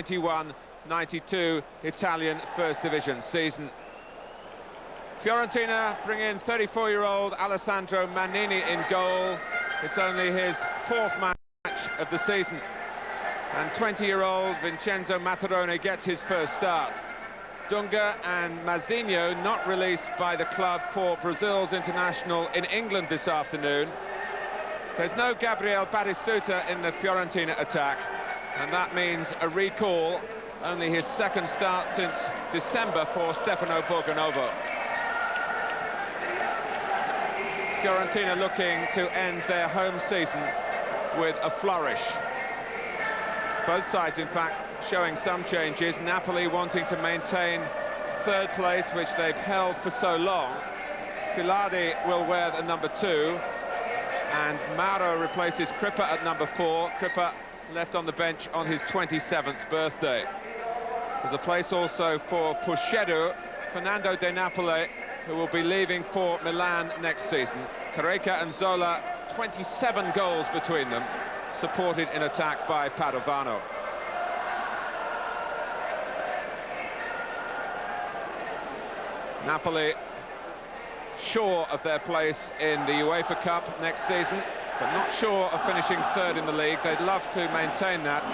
91-92 Italian First Division season. Fiorentina bring in 34-year-old Alessandro Mannini in goal. It's only his fourth match of the season. And 20-year-old Vincenzo Mattarone gets his first start. Dunga and Mazinho not released by the club for Brazil's international in England this afternoon. There's no Gabriel Batistuta in the Fiorentina attack, and that means a recall, only his second start since December for Stefano Borgonovo. Fiorentina looking to end their home season with a flourish. Both sides, in fact, showing some changes. Napoli wanting to maintain third place, which they've held for so long. Filardi will wear the number 2, and Mauro replaces Crippa at number 4. Crippa left on the bench on his 27th birthday. There's a place also for Puschedu, Fernando De Napoli, who will be leaving for Milan next season. Careca and Zola, 27 goals between them, supported in attack by Padovano. Napoli sure of their place in the UEFA Cup next season, but not sure of finishing third in the league. They'd love to maintain that.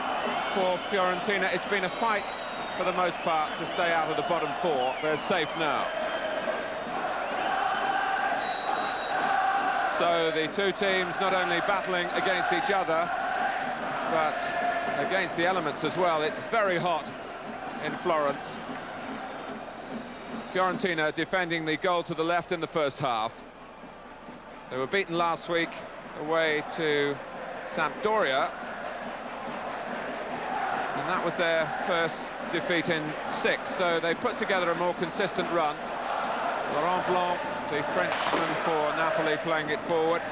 For Fiorentina, it's been a fight for the most part to stay out of the bottom 4. They're safe now. So the two teams not only battling against each other, but against the elements as well. It's very hot in Florence. Fiorentina defending the goal to the left in the first half. They were beaten last week away to Sampdoria, and that was their first defeat in 6, so they put together a more consistent run. Laurent Blanc, the Frenchman for Napoli, playing it forward.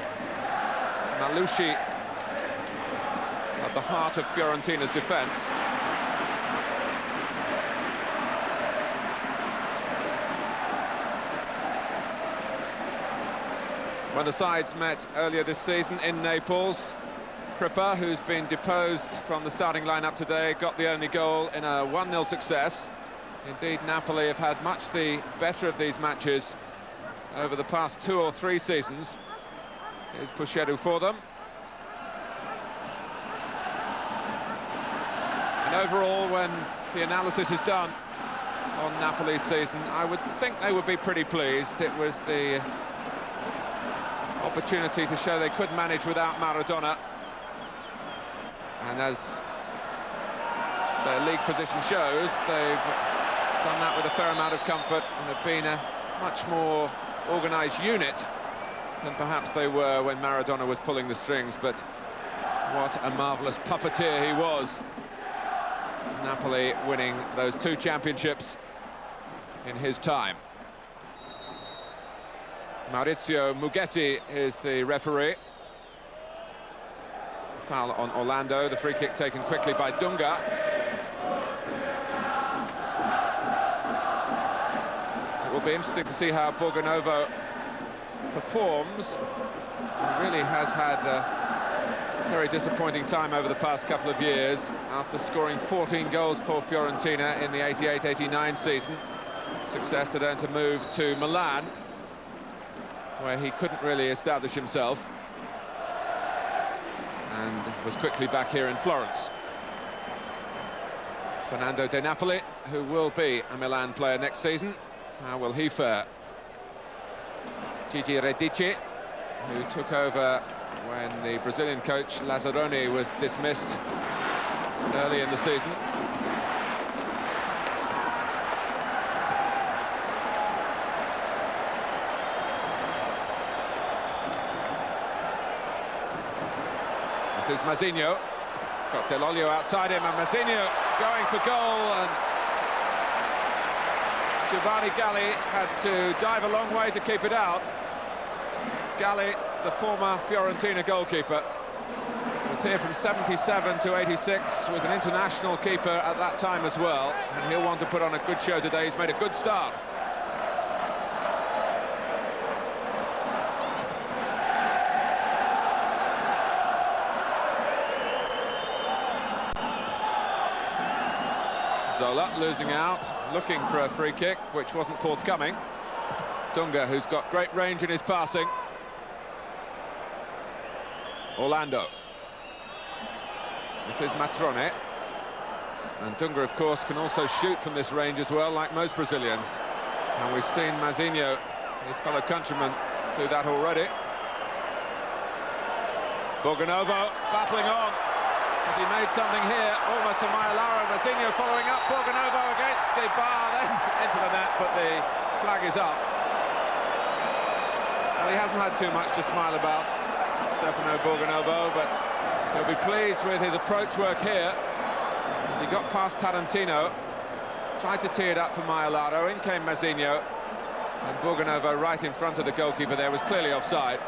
Malushi at the heart of Fiorentina's defence. When the sides met earlier this season in Naples, Crippa, who's been deposed from the starting lineup today, got the only goal in a 1-0 success. Indeed, Napoli have had much the better of these matches over the past 2 or 3 seasons. Here's Puschedu for them. And overall, when the analysis is done on Napoli's season, I would think they would be pretty pleased. It was the opportunity to show they could manage without Maradona. And as their league position shows, they've done that with a fair amount of comfort and have been a much more organised unit than perhaps they were when Maradona was pulling the strings. But what a marvellous puppeteer he was. Napoli winning those 2 championships in his time. Maurizio Mughetti is the referee. Foul on Orlando, the free kick taken quickly by Dunga. It will be interesting to see how Borgonovo performs. He really has had a very disappointing time over the past couple of years after scoring 14 goals for Fiorentina in the 88-89 season. Success that earned a move to Milan, where he couldn't really establish himself, and was quickly back here in Florence. Fernando De Napoli, who will be a Milan player next season. How will he fare? Gigi Redici, who took over when the Brazilian coach Lazzaroni was dismissed early in the season. This is Mazinho. It's got Del Olio outside him, and Mazinho going for goal, and Giovanni Galli had to dive a long way to keep it out. Galli, the former Fiorentina goalkeeper, was here from 77 to 86, was an international keeper at that time as well, and he'll want to put on a good show today. He's made a good start. Zola losing out, looking for a free kick, which wasn't forthcoming. Dunga, who's got great range in his passing. Orlando. This is Matrone. And Dunga, of course, can also shoot from this range as well, like most Brazilians. And we've seen Mazinho, his fellow countryman, do that already. Borgonovo battling on. Has he made something here? Almost for Mailaro. Mazinho following up. Borgonovo against the bar, then into the net, but the flag is up. Well, he hasn't had too much to smile about, Stefano Borgonovo, but he'll be pleased with his approach work here. As he got past Tarantino, tried to tee it up for Mailaro. In came Mazinho, and Borgonovo right in front of the goalkeeper there was clearly offside.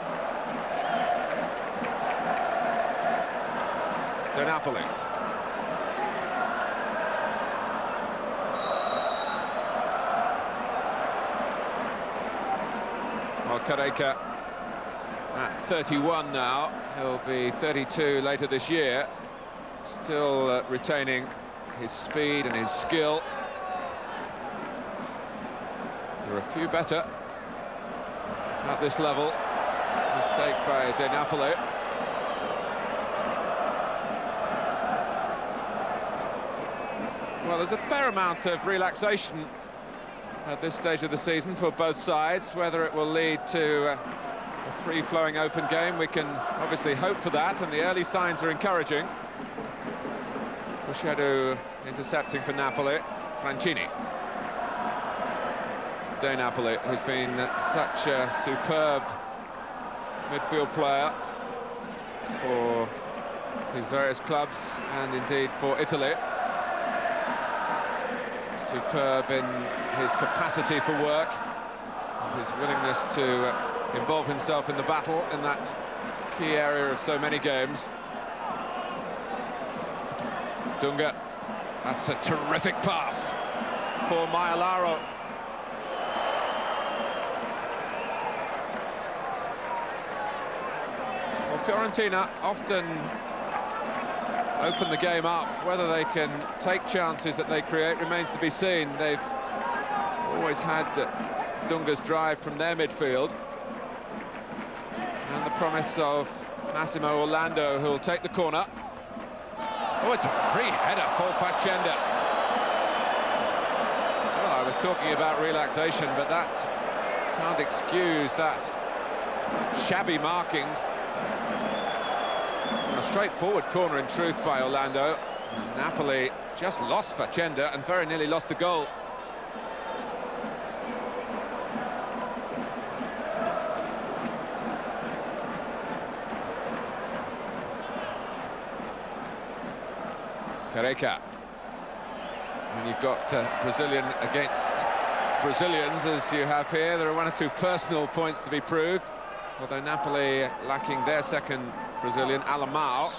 De Napoli. Well, Carreca at 31 now. He'll be 32 later this year. Still retaining his speed and his skill. There are a few better at this level. Mistake by De Napoli. Well, there's a fair amount of relaxation at this stage of the season for both sides. Whether it will lead to a free-flowing open game, we can obviously hope for that, and the early signs are encouraging. Pushedo intercepting for Napoli. Francini. De Napoli, who's been such a superb midfield player for his various clubs and indeed for Italy. Superb in his capacity for work, his willingness to involve himself in the battle in that key area of so many games. Dunga, that's a terrific pass for Mailaro. Well, Fiorentina often open the game up. Whether they can take chances that they create remains to be seen. They've always had Dunga's drive from their midfield, and the promise of Massimo Orlando, who'll take the corner. Oh, it's a free header for Facenda. Well, I was talking about relaxation, but that can't excuse that shabby marking. A straightforward corner, in truth, by Orlando. And Napoli just lost Facenda and very nearly lost a goal. Carreca. And you've got Brazilian against Brazilians, as you have here. There are one or two personal points to be proved, although Napoli lacking their second Brazilian, Alamao,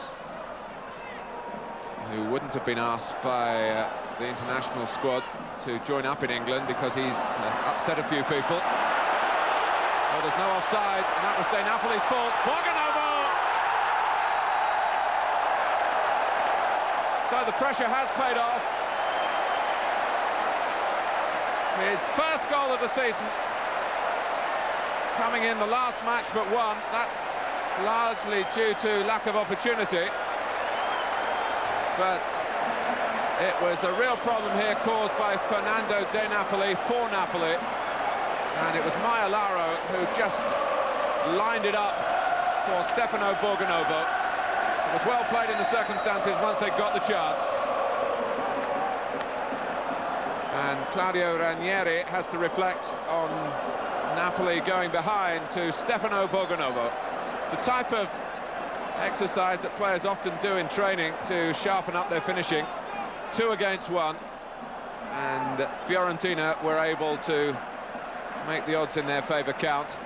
who wouldn't have been asked by the international squad to join up in England because he's upset a few people. Well, there's no offside, and that was De Napoli's fault. Borgonovo! So the pressure has paid off. His first goal of the season, coming in the last match but one. That's largely due to lack of opportunity, but it was a real problem here caused by Fernando De Napoli for Napoli, and it was Mailaro who just lined it up for Stefano Borgonovo. It was well played in the circumstances once they got the chance, and Claudio Ranieri has to reflect on Napoli going behind to Stefano Borgonovo. The type of exercise that players often do in training to sharpen up their finishing. 2 against 1, and Fiorentina were able to make the odds in their favour count.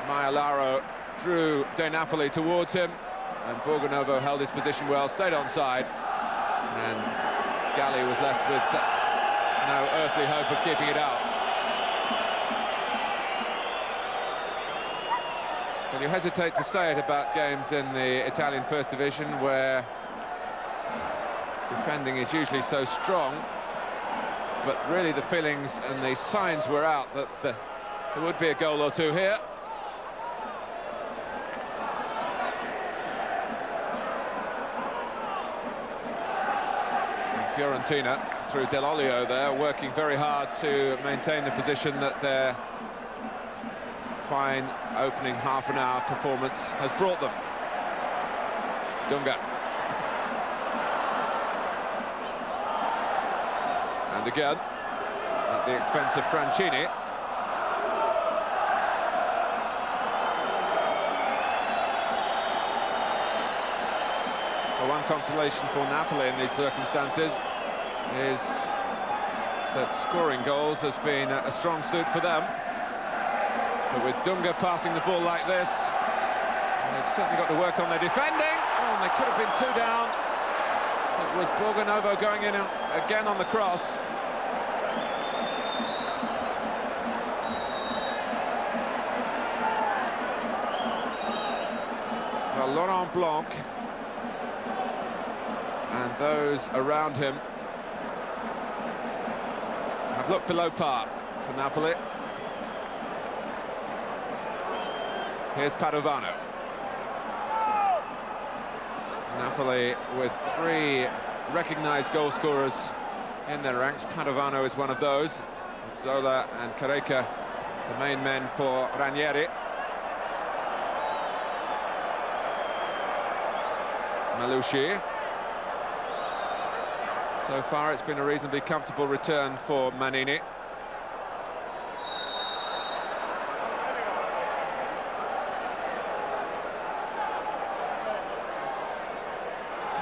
Mailaro drew De Napoli towards him, and Borgonovo held his position well, stayed onside, and Galli was left with no earthly hope of keeping it out. Well, you hesitate to say it about games in the Italian First Division, where defending is usually so strong, but really the feelings and the signs were out that there would be a goal or two here. And Fiorentina, through Del Olio there, working very hard to maintain the position that their fine opening half-an-hour performance has brought them. Dunga. And again, at the expense of Francini. Well, one consolation for Napoli in these circumstances is that scoring goals has been a strong suit for them. But with Dunga passing the ball like this, they've certainly got to work on their defending. Oh, and they could have been two down. It was Borgonovo going in again on the cross. Well, Laurent Blanc and those around him have looked below par for Napoli. Here's Padovano. Napoli with 3 recognised goal scorers in their ranks. Padovano is one of those. Zola and Careca, the main men for Ranieri. Malushi. So far it's been a reasonably comfortable return for Manini.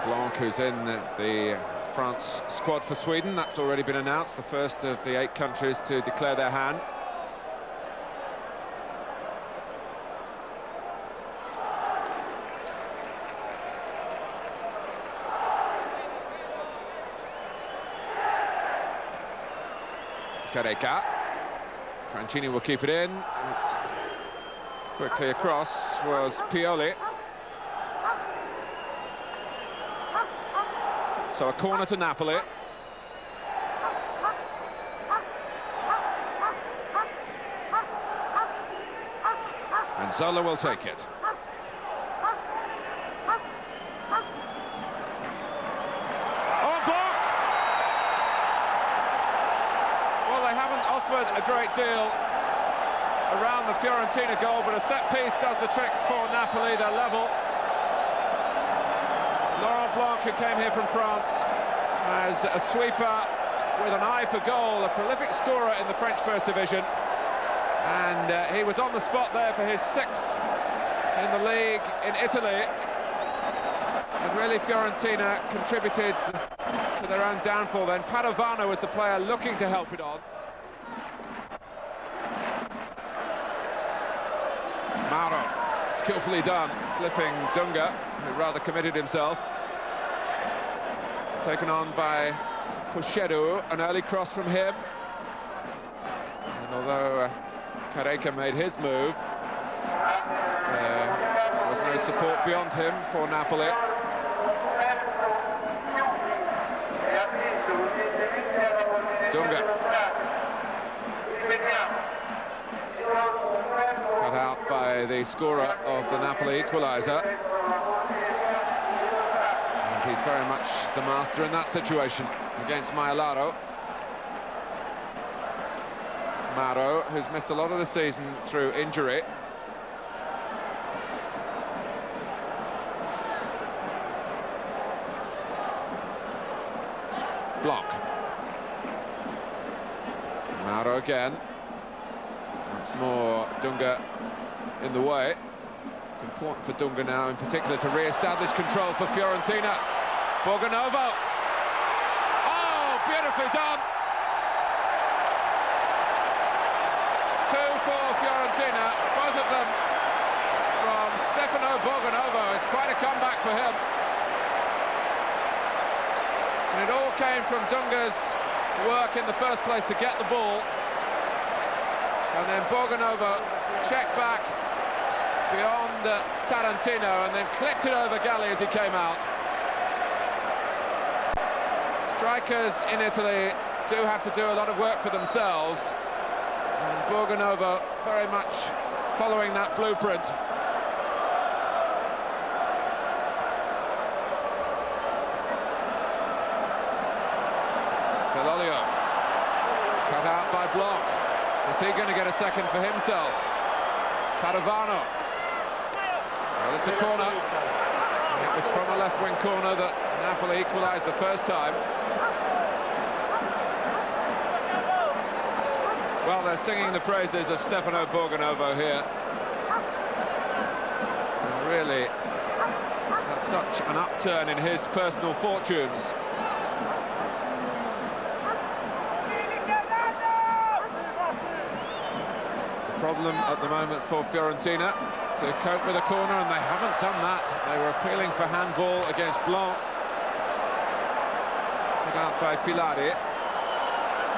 Blanc, who's in the France squad for Sweden, that's already been announced, the first of the 8 countries to declare their hand. Careca. Francini will keep it in. And quickly across was Pioli. So a corner to Napoli. And Zola will take it. Oh, block! Well, they haven't offered a great deal around the Fiorentina goal, but a set piece does the trick for Napoli. They're level. Laurent Blanc, who came here from France as a sweeper with an eye for goal, a prolific scorer in the French First Division. And he was on the spot there for his 6th in the league in Italy. And really Fiorentina contributed to their own downfall then. Padovano was the player looking to help it on. Mauro, skillfully done, slipping Dunga, who rather committed himself. Taken on by Puchedo, an early cross from him. And although Careca made his move, there was no support beyond him for Napoli. Dunga. Cut out by the scorer of the Napoli equaliser. And he's very much the master in that situation against Maialaro. Mauro, who's missed a lot of the season through injury. Block. Mauro again. Once more, Dunga in the way. It's important for Dunga now, in particular, to re-establish control for Fiorentina. Borgonovo. Oh, beautifully done. 2 for Fiorentina, both of them from Stefano Borgonovo. It's quite a comeback for him. And it all came from Dunga's work in the first place to get the ball. And then Borgonovo checked back beyond Tarantino and then clipped it over Galli as he came out. Strikers in Italy do have to do a lot of work for themselves, and Borgonovo very much following that blueprint. Belolio, cut out by Block. Is he going to get a second for himself? Padovano. Well, it's a corner. It was from a left-wing corner that Napoli equalised the first time. Well, they're singing the praises of Stefano Borgonovo here. And really, that's such an upturn in his personal fortunes. The problem at the moment for Fiorentina to cope with a corner, and they haven't done that. They were appealing for handball against Blanc. Cut out by Filari.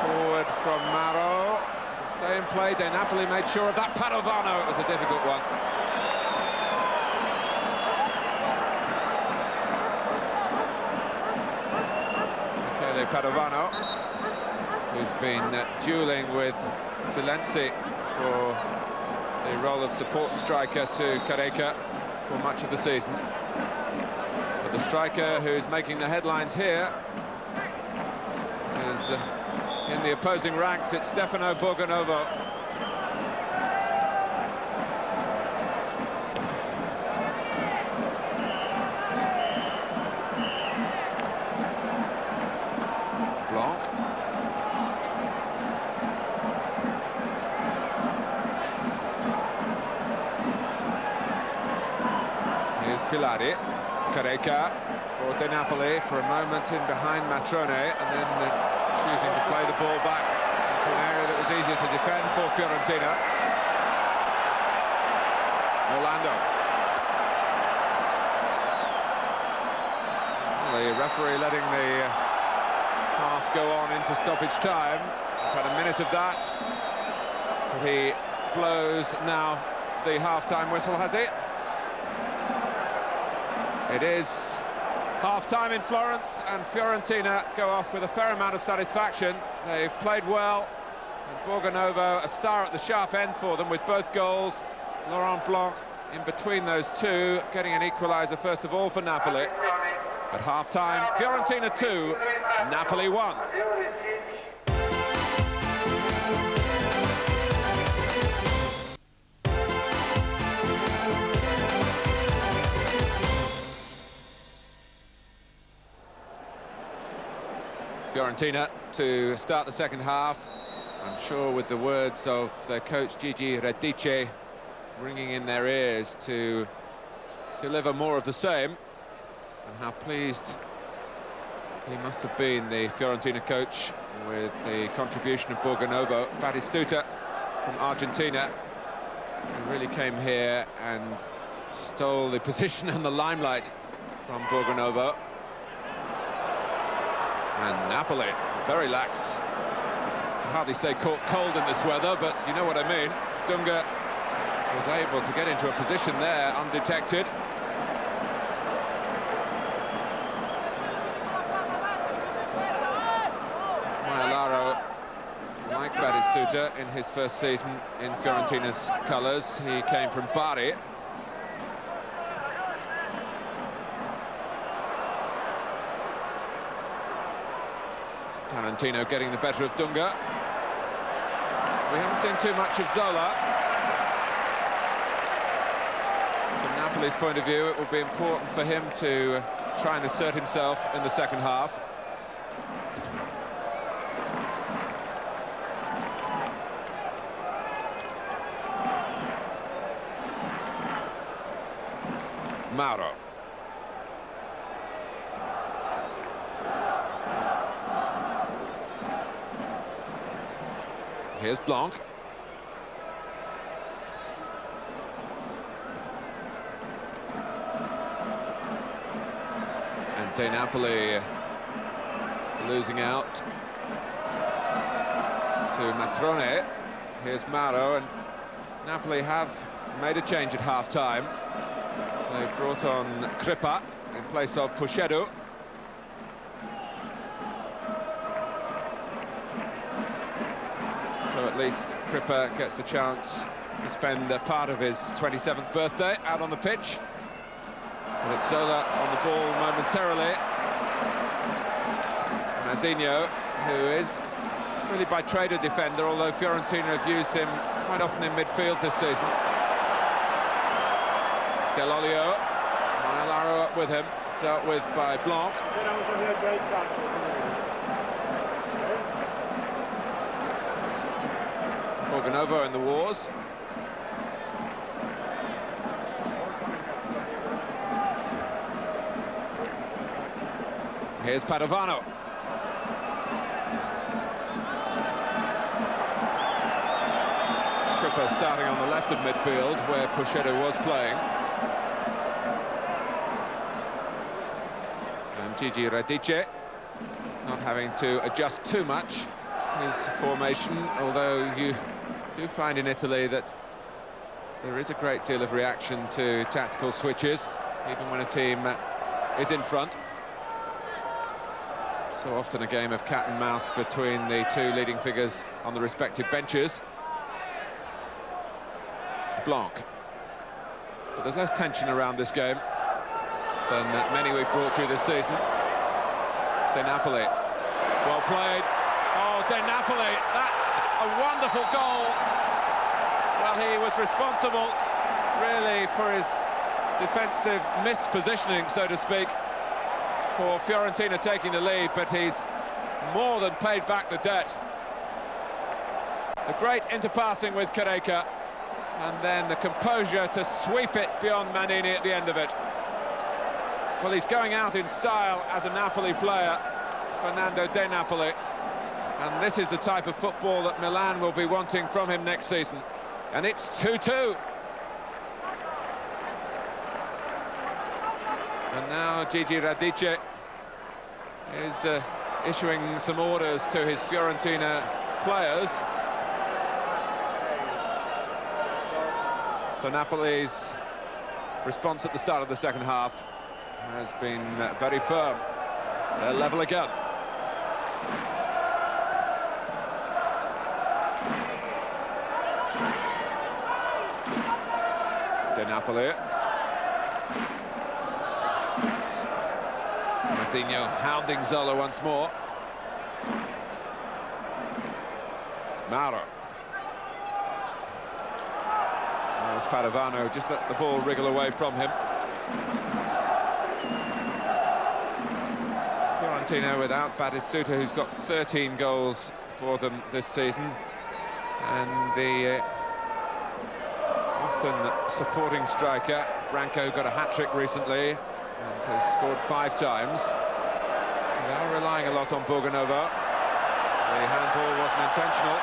Forward from Maro. To stay in play, De Napoli made sure of that. Padovano, it was a difficult one. Michele Padovano, who's been duelling with Silenzi for the role of support striker to Careca for much of the season. But the striker who's making the headlines here is in the opposing ranks. It's Stefano Borgonovo. Blanc. Here's Filari. Careca for De Napoli for a moment in behind Matrone, and then choosing to play the ball back into an area that was easier to defend for Fiorentina. Orlando. The referee letting the half go on into stoppage time. We've had a minute of that. But he blows now the half-time whistle, has he? It is half-time in Florence, and Fiorentina go off with a fair amount of satisfaction. They've played well, and Borgonovo, a star at the sharp end for them with both goals. Laurent Blanc in between those two, getting an equaliser first of all for Napoli. At half-time, Fiorentina 2, Napoli 1. Fiorentina to start the second half, I'm sure with the words of their coach Gigi Redice ringing in their ears to deliver more of the same. And how pleased he must have been, the Fiorentina coach, with the contribution of Borgonovo. Batistuta from Argentina, who really came here and stole the position and the limelight from Borgonovo. And Napoli, very lax. I can hardly say caught cold in this weather, but you know what I mean. Dunga was able to get into a position there undetected. Maialaro, like Batistuta, in his first season in Fiorentina's colours, he came from Bari. Tarantino getting the better of Dunga. We haven't seen too much of Zola. From Napoli's point of view, it will be important for him to try and assert himself in the second half. Mauro. Here's Blanc. And De Napoli losing out to Matrone. Here's Mauro, and Napoli have made a change at half-time. They brought on Crippa in place of Puchedo. So at least Cripper gets the chance to spend a part of his 27th birthday out on the pitch. And it's Zola on the ball momentarily. Mazinho, who is really by trade a defender, although Fiorentina have used him quite often in midfield this season. Dell'Olio, Mailaro up with him, dealt with by Blanc. Borgonovo in the wars. Here's Padovano. Cripper starting on the left of midfield, where Puchetto was playing. And Gigi Radice not having to adjust too much his formation, although you do find in Italy that there is a great deal of reaction to tactical switches, even when a team is in front. So often a game of cat and mouse between the two leading figures on the respective benches. Blanc. But there's less tension around this game than many we've brought you this season. De Napoli. Well played. Oh, De Napoli, that's a wonderful goal. Well, he was responsible, really, for his defensive mispositioning, so to speak, for Fiorentina taking the lead, but he's more than paid back the debt. A great interpassing with Careca, and then the composure to sweep it beyond Manini at the end of it. Well, he's going out in style as a Napoli player, Fernando De Napoli, and this is the type of football that Milan will be wanting from him next season. And it's 2-2. And now Gigi Radice is issuing some orders to his Fiorentina players. So Napoli's response at the start of the second half has been very firm. They're level again. De Napoli. Mazinho hounding Zola once more. Mauro. That was Padovano, just let the ball wriggle away from him. Fiorentina without Batistuta, who's got 13 goals for them this season. And the often supporting striker, Branco, got a hat-trick recently and has scored 5 times. So they are relying a lot on Borgonovo. The handball wasn't intentional.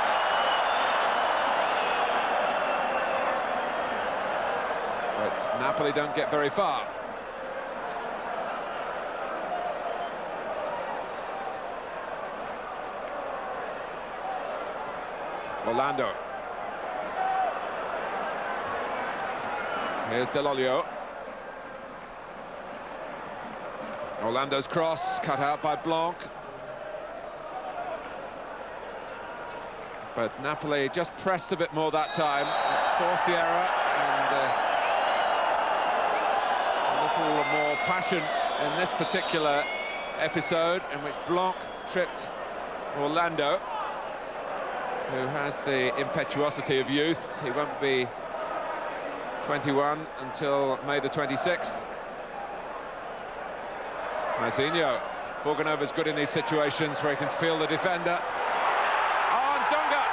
But Napoli don't get very far. Orlando. Here's Dell'Olio. Orlando's cross cut out by Blanc. But Napoli just pressed a bit more that time. It forced the error, and a little more passion in this particular episode, in which Blanc tripped Orlando, who has the impetuosity of youth. He won't be 21 until May the 26th. Mazinho. Borgonovo's good in these situations where he can feel the defender. Oh, and Dunga!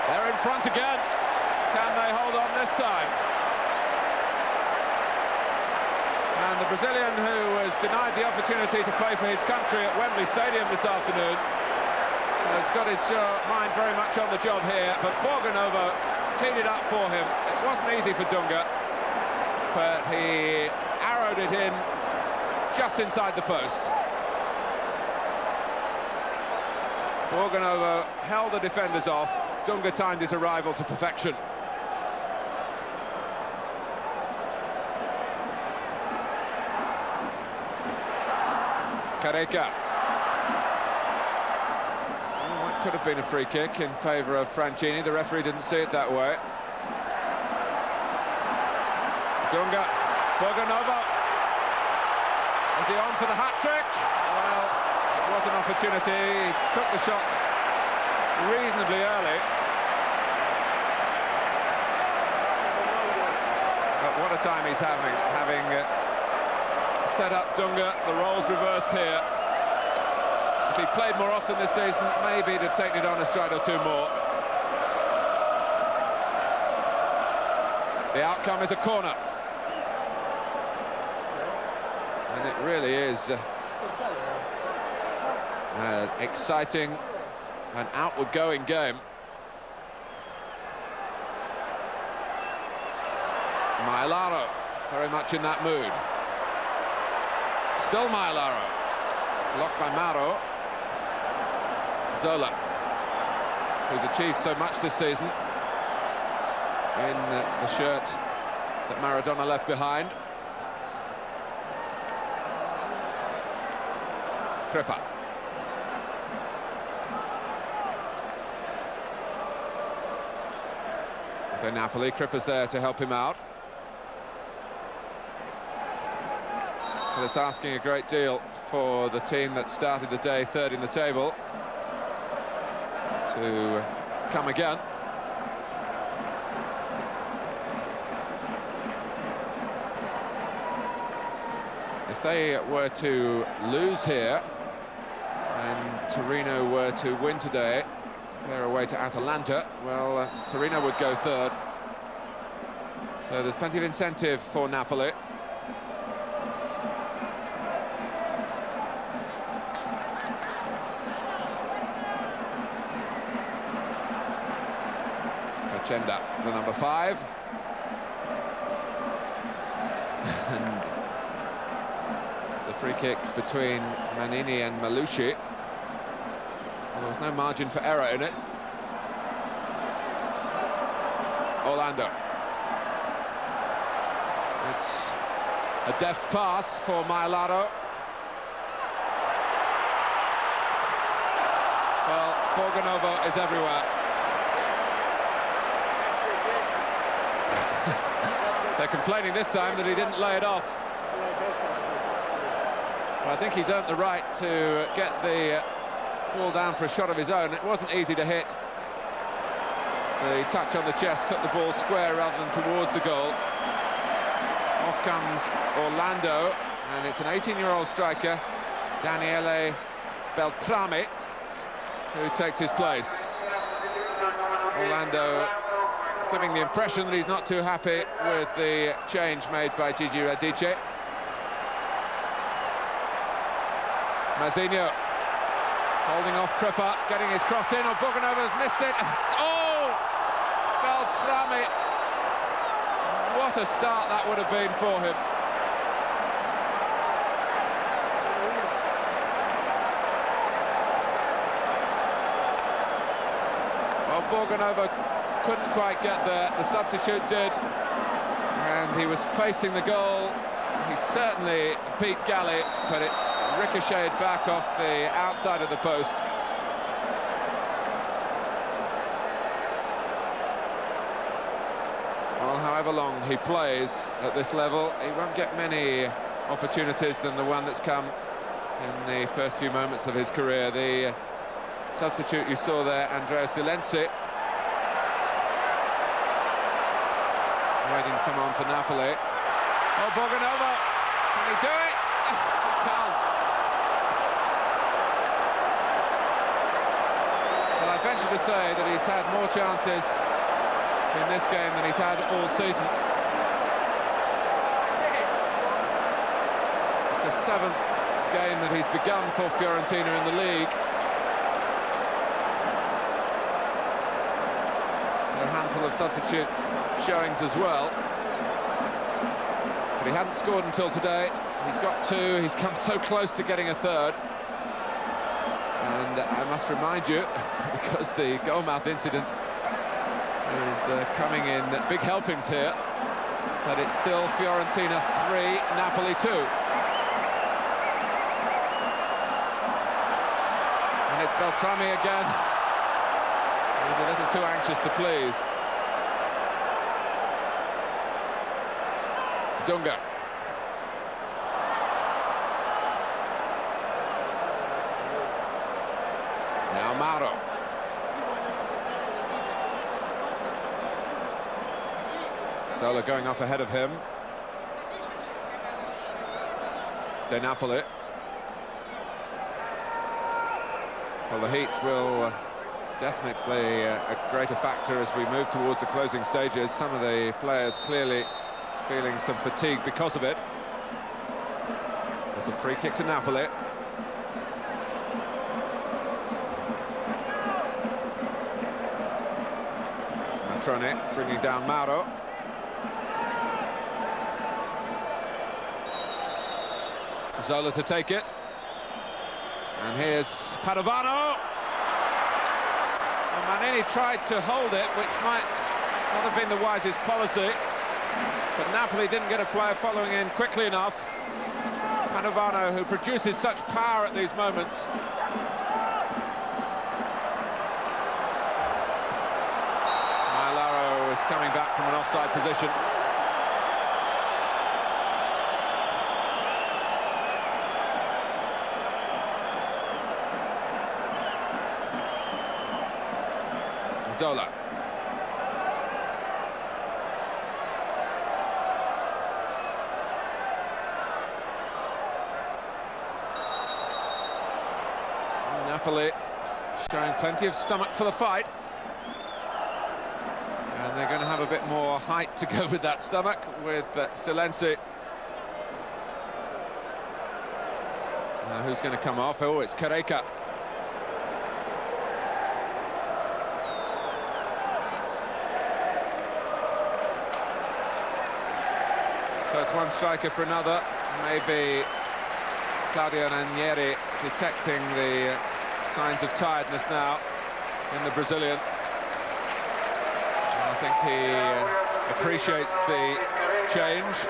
They're in front again. Can they hold on this time? And the Brazilian, who was denied the opportunity to play for his country at Wembley Stadium this afternoon, has got his mind very much on the job here, but Borgonovo teed it up for him. It wasn't easy for Dunga, but he arrowed it in just inside the post. Borgonovo held the defenders off. Dunga timed his arrival to perfection. Careca. could have been a free kick in favour of Francini. The referee didn't see it that way. Dunga, Borgonovo. Is he on for the hat-trick? Well, it was an opportunity. He took the shot reasonably early. But what a time he's having set up Dunga. The roles reversed here. If he played more often this season, maybe he'd have taken it on a stride or two more. The outcome is a corner. And it really is an exciting and outward-going game. Mailaro, very much in that mood. Still Mailaro. Blocked by Mauro. Zola, who's achieved so much this season in the shirt that Maradona left behind. Crippa. For Napoli, Crippa's there to help him out. But it's asking a great deal for the team that started the day third in the table to come again. If they were to lose here and Torino were to win today, they're away to Atalanta, well, Torino would go third. So there's plenty of incentive for Napoli. Chenda, the number 5. And the free kick between Manini and Malushi. Well, there was no margin for error in it. Orlando. It's a deft pass for Mailaro. Well, Borgonovo is everywhere. They're complaining this time that he didn't lay it off. But I think he's earned the right to get the ball down for a shot of his own. It wasn't easy to hit. The touch on the chest took the ball square rather than towards the goal. Off comes Orlando, and it's an 18-year-old striker, Daniele Beltrame, who takes his place. Orlando giving the impression that he's not too happy with the change made by Gigi Radice. Mazinho holding off Crippa, getting his cross in. Oh, Borgonovo's missed it. Oh, Beltrame. What a start that would have been for him. Well, Borgonovo couldn't quite get there. The substitute did, and he was facing the goal. He certainly beat Galli, but it ricocheted back off the outside of the post. Well, however long he plays at this level, he won't get many opportunities than the one that's come in the first few moments of his career. The substitute you saw there, Andrea Silenzi, waiting to come on for Napoli. Oh, Borgonovo, can he do it? He can't. Well, I venture to say that he's had more chances in this game than he's had all season. It's the 7th game that he's begun for Fiorentina in the league. A handful of substitute showings as well, but he hadn't scored until today. He's got 2. He's come so close to getting a 3rd, and I must remind you, because the goalmouth incident is coming in big helpings here, that it's still Fiorentina 3, Napoli 2, and it's Beltrame again. He's a little too anxious to please. Dunga. Now Mauro. Zola going off ahead of him. Napoli. Well, the heat will definitely play a greater factor as we move towards the closing stages. Some of the players clearly feeling some fatigue because of it. It's a free kick to Napoli. Matrone bringing down Mauro. Zola to take it, and here's Padovano. Well, Manini tried to hold it, which might not have been the wisest policy, but Napoli didn't get a player following in quickly enough. Padovano, who produces such power at these moments. Mailaro is coming back from an offside position. Zola. Napoli showing plenty of stomach for the fight. And they're going to have a bit more height to go with that stomach with Silenzi. Now who's going to come off? Oh, it's Carreca. So it's one striker for another. Maybe Claudio Ranieri detecting the signs of tiredness now in the Brazilian. And I think he appreciates the change.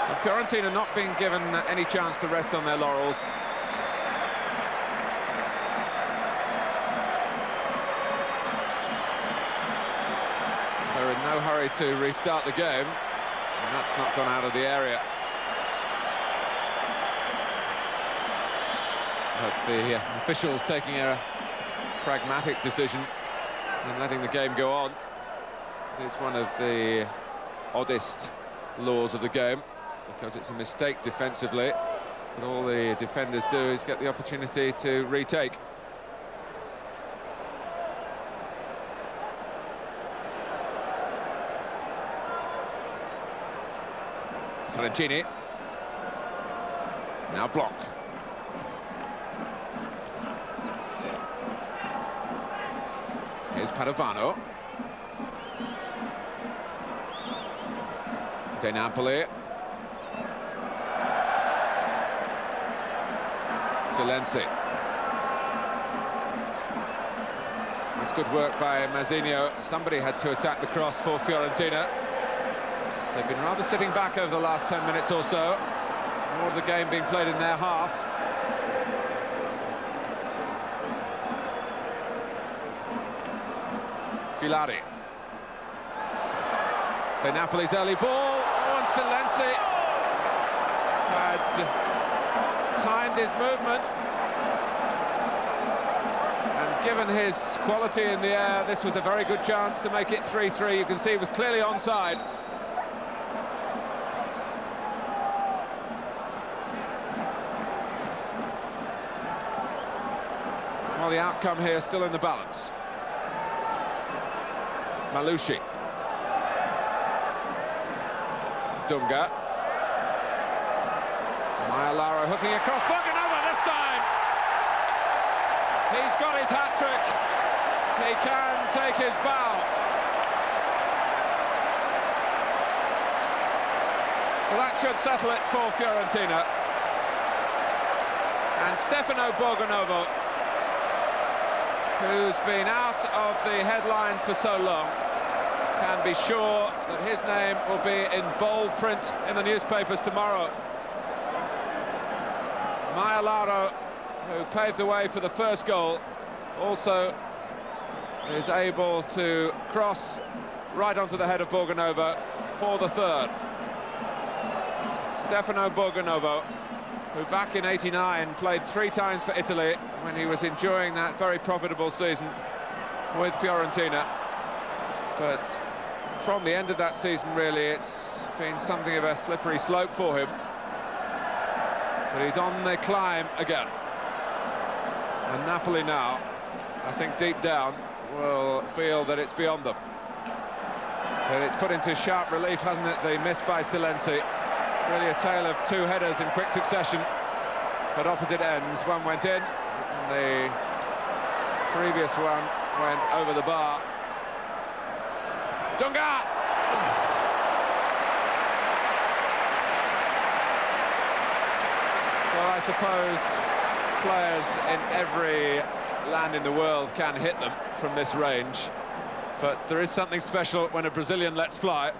And Fiorentina not being given any chance to rest on their laurels. They're in no hurry to restart the game, and that's not gone out of the area. But the officials taking a pragmatic decision and letting the game go on. It's one of the oddest laws of the game, because it's a mistake defensively, but all the defenders do is get the opportunity to retake. Francini. Now block. Here's Padovano. De Napoli. Silenzi. It's good work by Mazinho. Somebody had to attack the cross for Fiorentina. They've been rather sitting back over the last 10 minutes or so. More of the game being played in their half. Filari. De Napoli's early ball. Oh, and Silenzi had timed his movement. And given his quality in the air, this was a very good chance to make it 3-3. You can see he was clearly onside. Well, the outcome here still in the balance. Malushi. Dunga. Mailaro hooking across. Borgonovo this time! He's got his hat-trick. He can take his bow. Well, that should settle it for Fiorentina. And Stefano Borgonovo, who's been out of the headlines for so long, can be sure that his name will be in bold print in the newspapers tomorrow. Maialaro, who paved the way for the first goal, also is able to cross right onto the head of Borgonovo for the third. Stefano Borgonovo, who back in '89 played 3 times for Italy when he was enjoying that very profitable season with Fiorentina. But from the end of that season, really, it's been something of a slippery slope for him. But he's on the climb again. And Napoli now, I think deep down, will feel that it's beyond them. But it's put into sharp relief, hasn't it, the miss by Serie. Really a tale of 2 headers in quick succession at opposite ends. One went in, and the previous one went over the bar. Dunga! Well, I suppose players in every land in the world can hit them from this range, but there is something special when a Brazilian lets fly.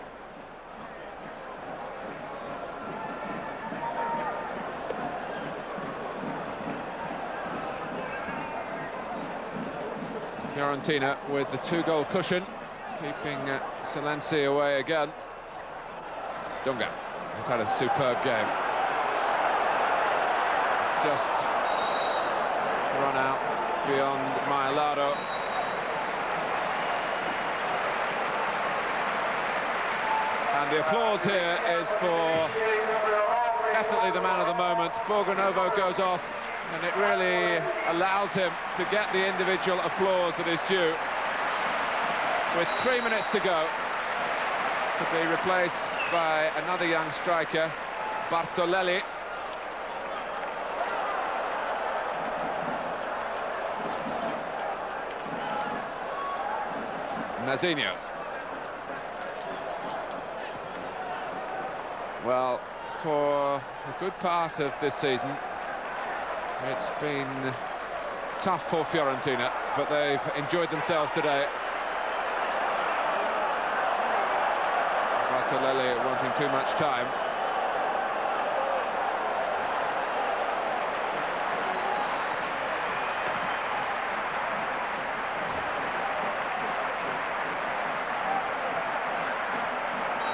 Fiorentina with the 2-goal cushion, keeping Serie away again. Dunga has had a superb game. It's just run out beyond Maialaro. And the applause here is for definitely the man of the moment. Borgonovo goes off, and it really allows him to get the individual applause that is due. With 3 minutes to go, to be replaced by another young striker, Bartolelli. Mazinho. Well, for a good part of this season, it's been tough for Fiorentina, but they've enjoyed themselves today. Bartolelli wanting too much time.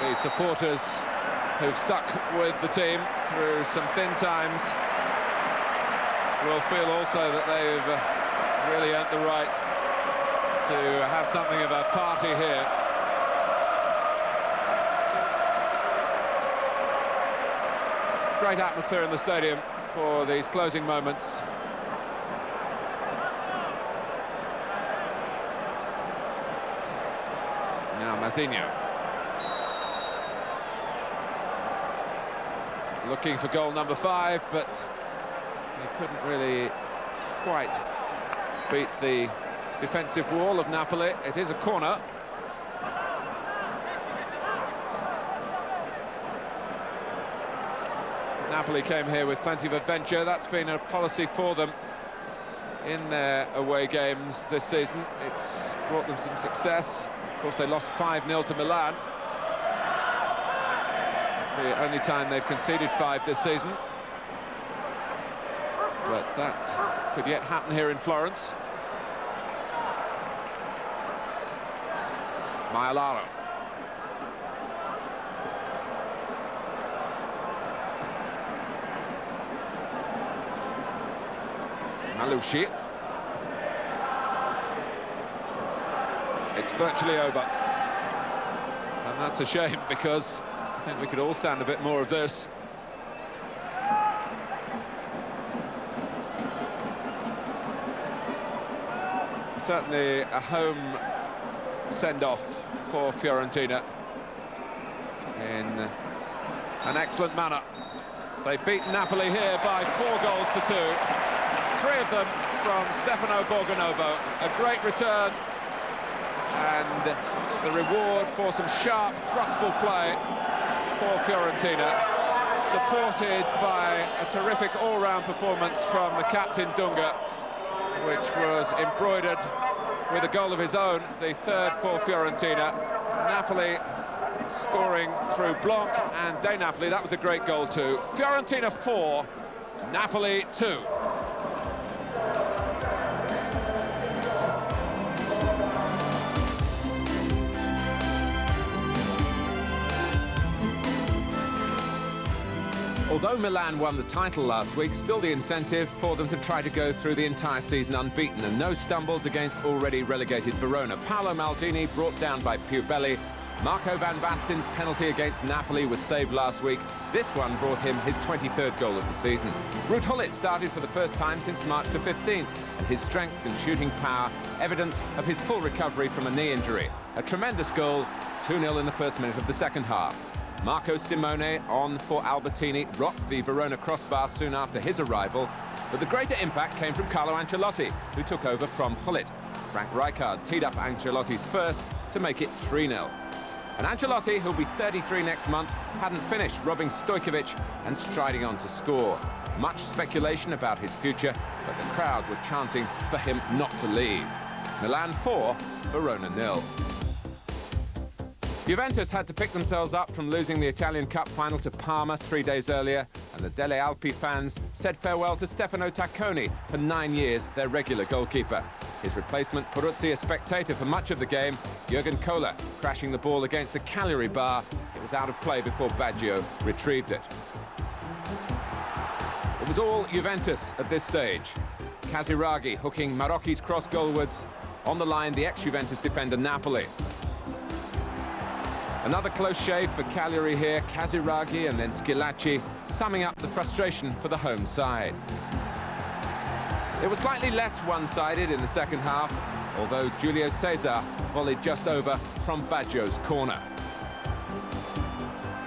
The supporters who've stuck with the team through some thin times will feel also that they've really earned the right to have something of a party here. Great atmosphere in the stadium for these closing moments. Now Mazinho. Looking for goal number 5, but he couldn't really quite beat the defensive wall of Napoli. It is a corner. Napoli came here with plenty of adventure. That's been a policy for them in their away games this season. It's brought them some success. Of course, they lost 5-0 to Milan. It's the only time they've conceded 5 this season. But that could yet happen here in Florence. Maialaro. Malushi. It's virtually over. And that's a shame, because I think we could all stand a bit more of this. Certainly a home send-off for Fiorentina in an excellent manner. They beat Napoli here by 4 goals to 2. 3 of them from Stefano Borgonovo. A great return, and the reward for some sharp, thrustful play for Fiorentina, supported by a terrific all-round performance from the captain Dunga, which was embroidered with a goal of his own, the 3rd for Fiorentina. Napoli scoring through Blanc and De Napoli. That was a great goal too. Fiorentina 4, Napoli 2. Although Milan won the title last week, still the incentive for them to try to go through the entire season unbeaten, and no stumbles against already relegated Verona. Paolo Maldini brought down by Piubelli. Marco van Basten's penalty against Napoli was saved last week. This one brought him his 23rd goal of the season. Ruud Gullit started for the first time since March the 15th, and his strength and shooting power, evidence of his full recovery from a knee injury. A tremendous goal, 2-0 in the first minute of the second half. Marco Simone on for Albertini rocked the Verona crossbar soon after his arrival, but the greater impact came from Carlo Ancelotti, who took over from Gullit. Frank Rijkaard teed up Ancelotti's first to make it 3-0. And Ancelotti, who'll be 33 next month, hadn't finished, robbing Stojkovic and striding on to score. Much speculation about his future, but the crowd were chanting for him not to leave. Milan 4, Verona 0. Juventus had to pick themselves up from losing the Italian Cup final to Parma 3 days earlier, and the Delle Alpi fans said farewell to Stefano Tacconi, for 9 years their regular goalkeeper. His replacement, Peruzzi, a spectator for much of the game, Jurgen Kohler crashing the ball against the Cagliari bar. It was out of play before Baggio retrieved it. It was all Juventus at this stage. Casiraghi hooking Marocchi's cross goalwards. On the line, the ex-Juventus defender Napoli. Another close shave for Cagliari here, Casiraghi and then Schillaci, summing up the frustration for the home side. It was slightly less one-sided in the second half, although Julio Cesar volleyed just over from Baggio's corner.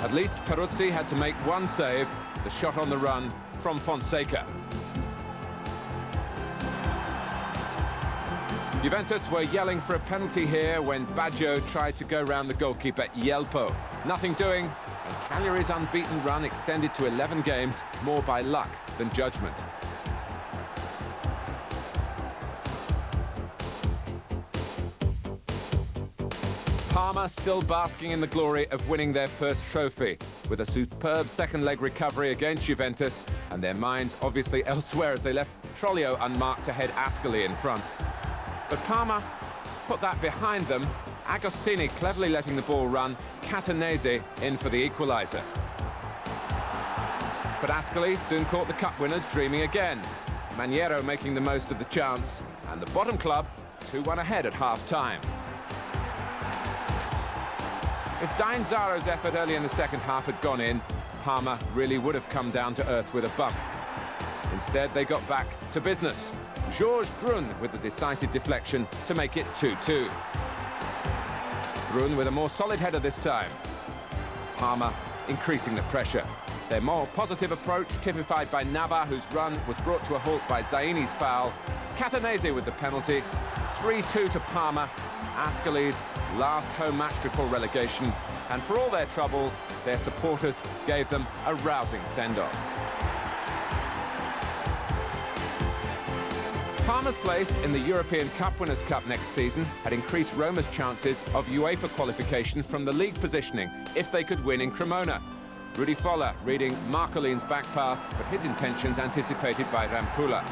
At least Peruzzi had to make one save, the shot on the run from Fonseca. Juventus were yelling for a penalty here when Baggio tried to go round the goalkeeper, Yelpo. Nothing doing, and Cagliari's unbeaten run extended to 11 games, more by luck than judgment. Parma still basking in the glory of winning their first trophy, with a superb second-leg recovery against Juventus, and their minds obviously elsewhere as they left Trollio unmarked to head Ascoli in front. But Parma put that behind them. Agostini cleverly letting the ball run, Catanese in for the equaliser. But Ascoli soon caught the cup winners dreaming again. Maniero making the most of the chance, and the bottom club 2-1 ahead at half-time. If Dainzaro's effort early in the second half had gone in, Parma really would have come down to earth with a bump. Instead, they got back to business. Georges Grun with the decisive deflection to make it 2-2. Grun with a more solid header this time. Parma increasing the pressure. Their more positive approach typified by Nava, whose run was brought to a halt by Zaini's foul. Catanese with the penalty. 3-2 to Parma, Ascoli's last home match before relegation. And for all their troubles, their supporters gave them a rousing send-off. Parma's place in the European Cup Winners' Cup next season had increased Roma's chances of UEFA qualification from the league positioning if they could win in Cremona. Rudi Foller reading Marcolin's back pass, but his intentions anticipated by Rampula.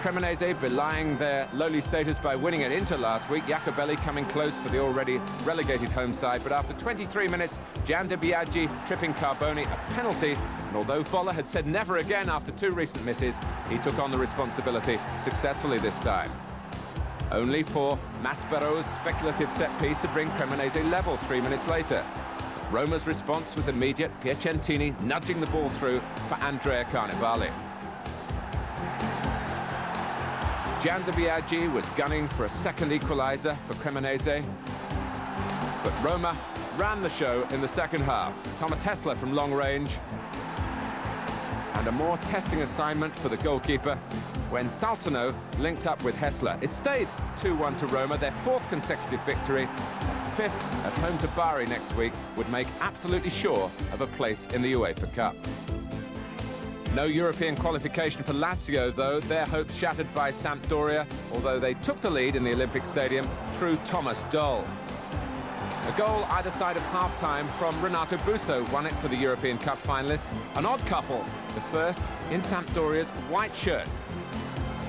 Cremonese belying their lowly status by winning at Inter last week. Jacobelli coming close for the already relegated home side, but after 23 minutes, Gian De Biaggi tripping Carboni, a penalty, and although Foller had said never again after 2 recent misses, he took on the responsibility successfully this time. Only for Maspero's speculative set piece to bring Cremonese level 3 minutes later. Roma's response was immediate, Piacentini nudging the ball through for Andrea Carnevale. Gian De Biaggi was gunning for a second equaliser for Cremonese, but Roma ran the show in the second half. Thomas Hessler from long range, and a more testing assignment for the goalkeeper when Salsano linked up with Hessler. It stayed 2-1 to Roma, their 4th consecutive victory. A 5th at home to Bari next week would make absolutely sure of a place in the UEFA Cup. No European qualification for Lazio, though, their hopes shattered by Sampdoria, although they took the lead in the Olympic Stadium through Thomas Doll. A goal either side of half-time from Renato Busso won it for the European Cup finalists. An odd couple, The first in Sampdoria's white shirt.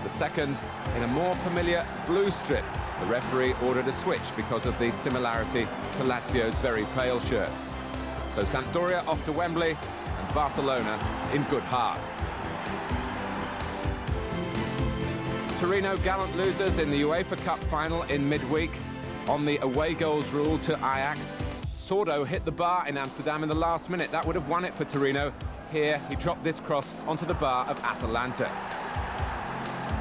The second in a more familiar blue strip. The referee ordered a switch because of the similarity to Lazio's very pale shirts. So Sampdoria off to Wembley and Barcelona in good heart. Torino gallant losers in the UEFA Cup final in midweek. On the away goals rule to Ajax. Sordo hit the bar in Amsterdam in the last minute. That would have won it for Torino. Here, he dropped this cross onto the bar of Atalanta.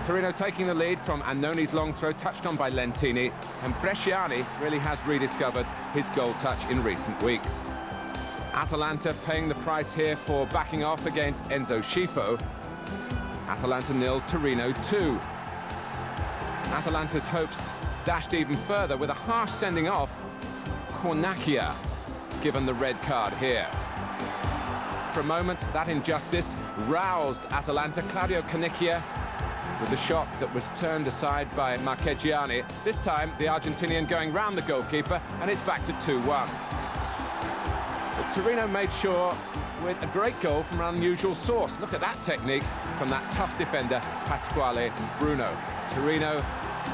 Torino taking the lead from Annoni's long throw, touched on by Lentini, and Bresciani really has rediscovered his goal touch in recent weeks. Atalanta paying the price here for backing off against Enzo Schifo. Atalanta 0, Torino 2. Atalanta's hopes dashed even further with a harsh sending off. Cornacchia given the red card here. For a moment, that injustice roused Atalanta. Claudio Cornacchia with the shot that was turned aside by Marchegiani. This time, the Argentinian going round the goalkeeper, and it's back to 2-1. But Torino made sure with a great goal from an unusual source. Look at that technique from that tough defender, Pasquale Bruno. Torino,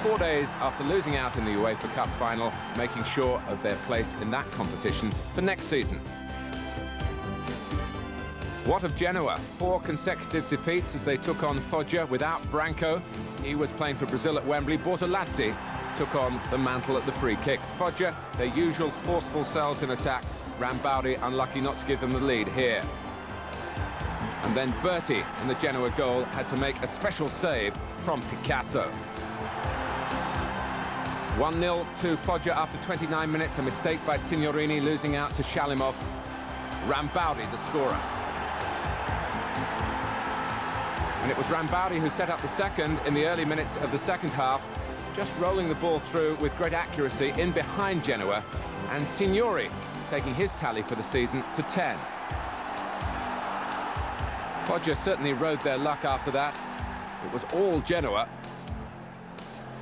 4 days after losing out in the UEFA Cup final, making sure of their place in that competition for next season. What of Genoa? 4 consecutive defeats as they took on Foggia without Branco. He was playing for Brazil at Wembley. Bortolazzi took on the mantle at the free kicks. Foggia, their usual forceful selves in attack. Rambaudi unlucky not to give them the lead here. And then Berti in the Genoa goal had to make a special save from Picasso. 1-0 to Foggia after 29 minutes. A mistake by Signorini, losing out to Shalimov. Rambaudi the scorer. And it was Rambaudi who set up the second in the early minutes of the second half, just rolling the ball through with great accuracy in behind Genoa, and Signori taking his tally for the season to 10. Foggia certainly rode their luck after that. It was all Genoa.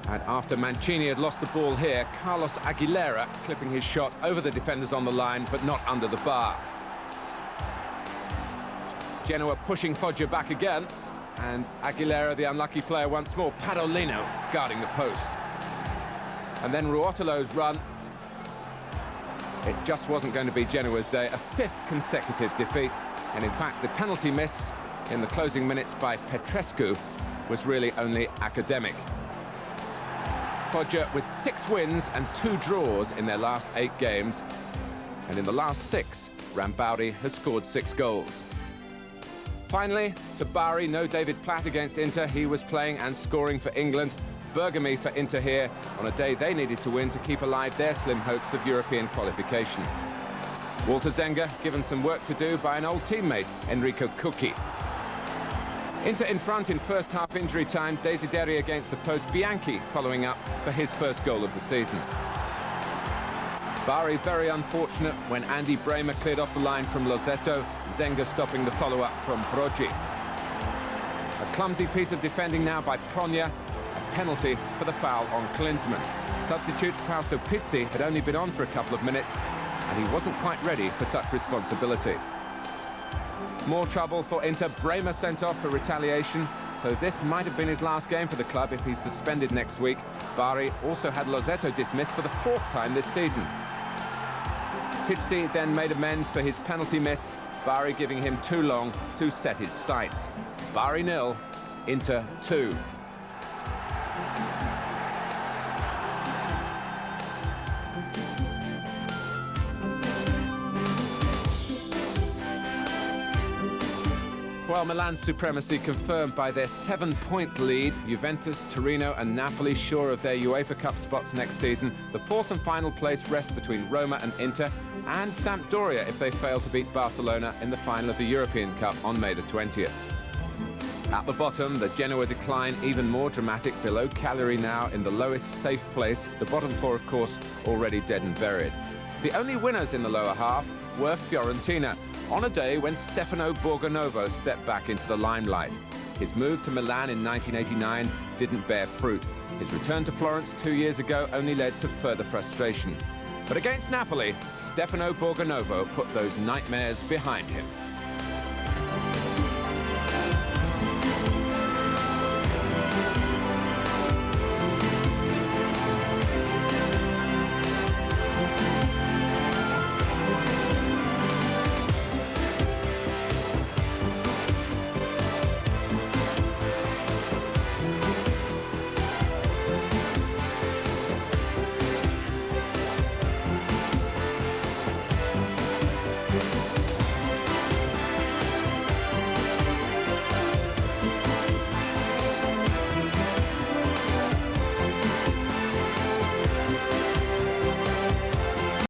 And after Mancini had lost the ball here, Carlos Aguilera clipping his shot over the defenders on the line, but not under the bar. Genoa pushing Foggia back again. And Aguilera, the unlucky player once more. Padolino guarding the post. And then Ruotolo's run. It just wasn't going to be Genoa's day. A 5th consecutive defeat. And in fact, the penalty miss in the closing minutes by Petrescu was really only academic. Foggia with 6 wins and 2 draws in their last 8 games. And in the last 6, Rambaudi has scored 6 goals. Finally, to Bari, no David Platt against Inter. He was playing and scoring for England. Bergami for Inter here on a day they needed to win to keep alive their slim hopes of European qualification. Walter Zenga given some work to do by an old teammate, Enrico Cucchi. Inter in front in first half injury time. Desideri against the post. Bianchi following up for his first goal of the season. Bari very unfortunate when Andy Bremer cleared off the line from Losetto. Zenga stopping the follow-up from Brogi. A clumsy piece of defending now by Pronya. A penalty for the foul on Klinsmann. Substitute Fausto Pizzi had only been on for a couple of minutes, and he wasn't quite ready for such responsibility. More trouble for Inter. Bremer sent off for retaliation, so this might have been his last game for the club if he's suspended next week. Bari also had Losetto dismissed for the 4th time this season. Pizzi then made amends for his penalty miss, Bari giving him too long to set his sights. Bari 0, Inter 2. Well, Milan's supremacy confirmed by their 7-point lead. Juventus, Torino and Napoli sure of their UEFA Cup spots next season. The 4th and final place rests between Roma and Inter, and Sampdoria if they fail to beat Barcelona in the final of the European Cup on May the 20th. At the bottom, the Genoa decline even more dramatic, below Cagliari now in the lowest safe place. The bottom 4, of course, already dead and buried. The only winners in the lower half were Fiorentina, on a day when Stefano Borgonovo stepped back into the limelight. His move to Milan in 1989 didn't bear fruit. His return to Florence 2 years ago only led to further frustration. But against Napoli, Stefano Borgonovo put those nightmares behind him.